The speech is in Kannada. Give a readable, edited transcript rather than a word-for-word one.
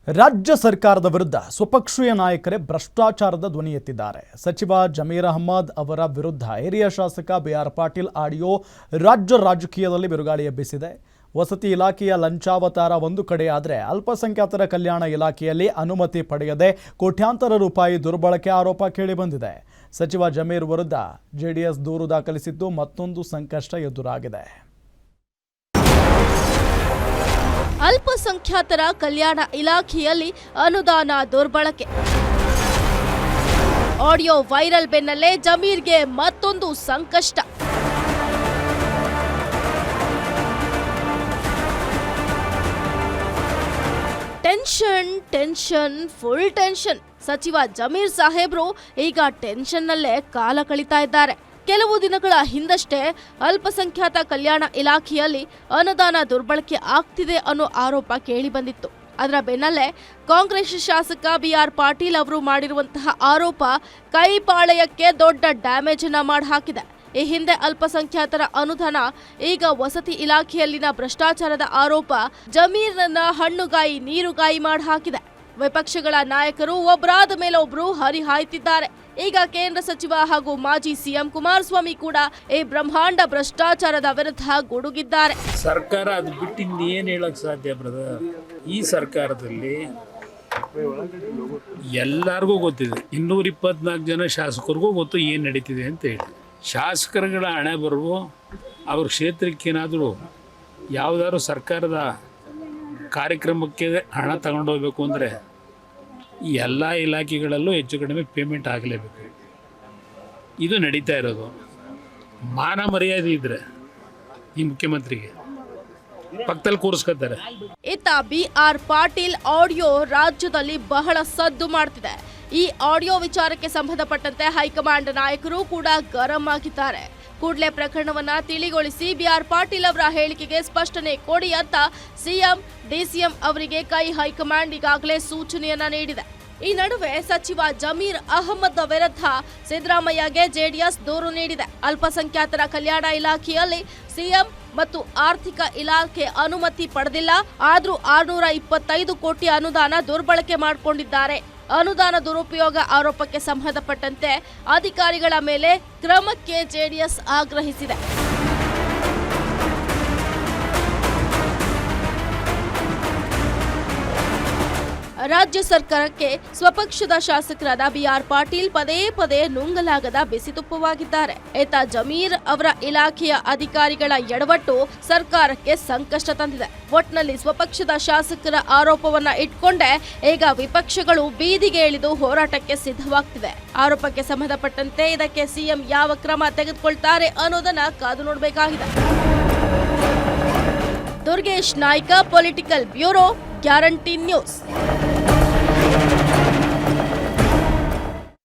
ರಾಜ್ಯ ಸರ್ಕಾರದ ವಿರುದ್ಧ ಸ್ವಪಕ್ಷೀಯ ನಾಯಕರೇ ಭ್ರಷ್ಟಾಚಾರದ ಧ್ವನಿ ಎತ್ತಿದ್ದಾರೆ. ಸಚಿವ ಜಮೀರ್ ಅಹ್ಮದ್ ಅವರ ವಿರುದ್ಧ ಹಿರಿಯ ಶಾಸಕ ಬಿಆರ್ ಪಾಟೀಲ್ ಆಡಿಯೋ ರಾಜ್ಯ ರಾಜಕೀಯದಲ್ಲಿ ಬಿರುಗಾಳಿ ಎಬ್ಬಿಸಿದೆ. ವಸತಿ ಇಲಾಖೆಯ ಲಂಚಾವತಾರ ಒಂದು ಕಡೆಯಾದರೆ ಅಲ್ಪಸಂಖ್ಯಾತರ ಕಲ್ಯಾಣ ಇಲಾಖೆಯಲ್ಲಿ ಅನುಮತಿ ಪಡೆಯದೆ ಕೋಟ್ಯಾಂತರ ರೂಪಾಯಿ ದುರ್ಬಳಕೆ ಆರೋಪ ಕೇಳಿಬಂದಿದೆ. ಸಚಿವ ಜಮೀರ್ ವಿರುದ್ಧ ಜೆಡಿಎಸ್ ದೂರು ದಾಖಲಿಸಿದ್ದು ಮತ್ತೊಂದು ಸಂಕಷ್ಟ ಎದುರಾಗಿದೆ. ಅಲ್ಪಸಂಖ್ಯಾತರ ಕಲ್ಯಾಣ ಇಲಾಖೆಯಲ್ಲಿ ಅನುದಾನ ದುರ್ಬಳಕೆ. ಆಡಿಯೋ ವೈರಲ್ ಬೆನ್ನಲ್ಲೇ ಜಮೀರ್ಗೆ ಮತ್ತೊಂದು ಸಂಕಷ್ಟ. Tension full tension. ಸಚಿವ ಜಮೀರ್ ಸಾಹೇಬ್ರು ಈಗ ಟೆನ್ಷನ್ನಲ್ಲೇ ಕಾಲ ಕಳೀತಾ ಇದ್ದಾರೆ. ಕೆಲವು ದಿನಗಳ ಹಿಂದಷ್ಟೇ ಅಲ್ಪಸಂಖ್ಯಾತ ಕಲ್ಯಾಣ ಇಲಾಖೆಯಲ್ಲಿ ಅನುದಾನ ದುರ್ಬಳಕೆ ಆಗ್ತಿದೆ ಅನ್ನೋ ಆರೋಪ ಕೇಳಿಬಂದಿತ್ತು. ಅದರ ಬೆನ್ನಲ್ಲೇ ಕಾಂಗ್ರೆಸ್ ಶಾಸಕ ಬಿಆರ್ ಪಾಟೀಲ್ ಅವರು ಮಾಡಿರುವಂತಹ ಆರೋಪ ಕೈಪಾಳೆಯಕ್ಕೆ ದೊಡ್ಡ ಡ್ಯಾಮೇಜ್ ಅನ್ನ ಮಾಡಿ ಹಾಕಿದೆ. ಈ ಹಿಂದೆ ಅಲ್ಪಸಂಖ್ಯಾತರ ಅನುದಾನ, ಈಗ ವಸತಿ ಇಲಾಖೆಯಲ್ಲಿನ ಭ್ರಷ್ಟಾಚಾರದ ಆರೋಪ ಜಮೀರ್ನನ್ನ ಹಣ್ಣುಗಾಯಿ ನೀರುಗಾಯಿ ಮಾಡಿ ಹಾಕಿದೆ. ವಿಪಕ್ಷಗಳ ನಾಯಕರು ಒಬ್ಬರಾದ ಮೇಲೆ ಒಬ್ರು ಹರಿಹಾಯ್ತಿದ್ದಾರೆ. ಈಗ ಕೇಂದ್ರ ಸಚಿವ ಹಾಗೂ ಮಾಜಿ ಸಿಎಂ ಕುಮಾರಸ್ವಾಮಿ ಕೂಡ ಈ ಬ್ರಹ್ಮಾಂಡ ಭ್ರಷ್ಟಾಚಾರದ ವಿರುದ್ಧ ಗುಡುಗಿದ್ದಾರೆ. ಸರ್ಕಾರ ಅದು ಬಿಟ್ಟಿಂದ ಏನು ಹೇಳಕ್ ಸಾಧ್ಯ ಬ್ರದರ್? ಈ ಸರ್ಕಾರದಲ್ಲಿ ಎಲ್ಲರಿಗೂ ಗೊತ್ತಿದೆ, 224 ಜನ ಶಾಸಕರಿಗೂ ಗೊತ್ತು ಏನು ನಡೀತಿದೆ ಅಂತ ಹೇಳಿ. ಶಾಸಕರುಗಳ ಹಣೆ ಬರುವ ಅವ್ರ ಕ್ಷೇತ್ರಕ್ಕೇನಾದರೂ ಯಾವುದಾದ್ರು ಸರ್ಕಾರದ ಕಾರ್ಯಕ್ರಮಕ್ಕೆ ಹಣ ತಗೊಂಡೋಗ್ಬೇಕು ಅಂದರೆ ಈ ಎಲ್ಲ ಇಲಾಖೆಗಳಲ್ಲೂ ಹೆಚ್ಚು ಕಡಿಮೆ ಪೇಮೆಂಟ್ ಆಗಲೇಬೇಕು. ಇದು ನಡೀತಾ ಇರೋದು. ಮಾನ ಮರ್ಯಾದೆ ಇದ್ರೆ ಈ ಮುಖ್ಯಮಂತ್ರಿಗೆ ಪಕ್ಕದಲ್ಲಿ ಕೂರಿಸ್ಕೊತಾರೆ. ಇತ್ತ ಬಿಆರ್ ಪಾಟೀಲ್ ಆಡಿಯೋ ರಾಜ್ಯದಲ್ಲಿ ಬಹಳ ಸದ್ದು ಮಾಡ್ತಿದೆ. ಈ ಆಡಿಯೋ ವಿಚಾರಕ್ಕೆ ಸಂಬಂಧಪಟ್ಟಂತೆ ಹೈಕಮಾಂಡ್ ನಾಯಕರು ಕೂಡ ಗರಂ ಆಗಿದ್ದಾರೆ. ಕೂಡಲೇ ಪ್ರಕರಣವನ್ನ ತಿಳಿಗೊಳಿಸಿ ಬಿಆರ್ ಪಾಟೀಲ್ ಅವರ ಹೇಳಿಕೆಗೆ ಸ್ಪಷ್ಟನೆ ಕೊಡಿ ಅಂತ ಸಿಎಂ ಡಿಸಿಎಂ ಅವರಿಗೆ ಹೈಕಮಾಂಡ್ ಈಗಾಗಲೇ ಸೂಚನೆಯನ್ನ ನೀಡಿದೆ. ಈ ನಡುವೆ ಸಚಿವ ಜಮೀರ್ ಅಹ್ಮದ್ ವಿರುದ್ಧ ಸಿದ್ದರಾಮಯ್ಯಗೆ ಜೆಡಿಎಸ್ ದೂರು ನೀಡಿದೆ. ಅಲ್ಪಸಂಖ್ಯಾತರ ಕಲ್ಯಾಣ ಇಲಾಖೆಯಲ್ಲಿ ಸಿಎಂ ಮತ್ತು ಆರ್ಥಿಕ ಇಲಾಖೆ ಅನುಮತಿ ಪಡೆದಿಲ್ಲ, ಆದ್ರೂ 625 ಕೋಟಿ ಅನುದಾನ ದುರ್ಬಳಕೆ ಮಾಡಿಕೊಂಡಿದ್ದಾರೆ. ಅನುದಾನ ದುರುಪಯೋಗ ಆರೋಪಕ್ಕೆ ಸಂಬಂಧಪಟ್ಟಂತೆ ಅಧಿಕಾರಿಗಳ ಮೇಲೆ ಕ್ರಮಕ್ಕೆ ಜೆಡಿಎಸ್ ಆಗ್ರಹಿಸಿದೆ. ರಾಜ್ಯ ಸರ್ಕಾರಕ್ಕೆ ಸ್ವಪಕ್ಷದ ಶಾಸಕರಾದ ಬಿಆರ್ ಪಾಟೀಲ್ ಪದೇ ಪದೇ ನುಂಗಲಾಗದ ಬಿಸಿತುಪ್ಪವಾಗಿದ್ದಾರೆ. ಇತ್ತ ಜಮೀರ್ ಅವರ ಇಲಾಖೆಯ ಅಧಿಕಾರಿಗಳ ಎಡವಟ್ಟು ಸರ್ಕಾರಕ್ಕೆ ಸಂಕಷ್ಟ ತಂದಿದೆ. ಒಟ್ನಲ್ಲಿ ಸ್ವಪಕ್ಷದ ಶಾಸಕರ ಆರೋಪವನ್ನ ಇಟ್ಕೊಂಡೇ ಈಗ ವಿಪಕ್ಷಗಳು ಬೀದಿಗೆ ಇಳಿದು ಹೋರಾಟಕ್ಕೆ ಸಿದ್ಧವಾಗ್ತಿವೆ. ಆರೋಪಕ್ಕೆ ಸಂಬಂಧಪಟ್ಟಂತೆ ಇದಕ್ಕೆ ಸಿಎಂ ಯಾವ ಕ್ರಮ ತೆಗೆದುಕೊಳ್ತಾರೆ ಅನ್ನೋದನ್ನ ಕಾದು ನೋಡಬೇಕಾಗಿದೆ. Durgesh Naik, political bureau, guarantee news.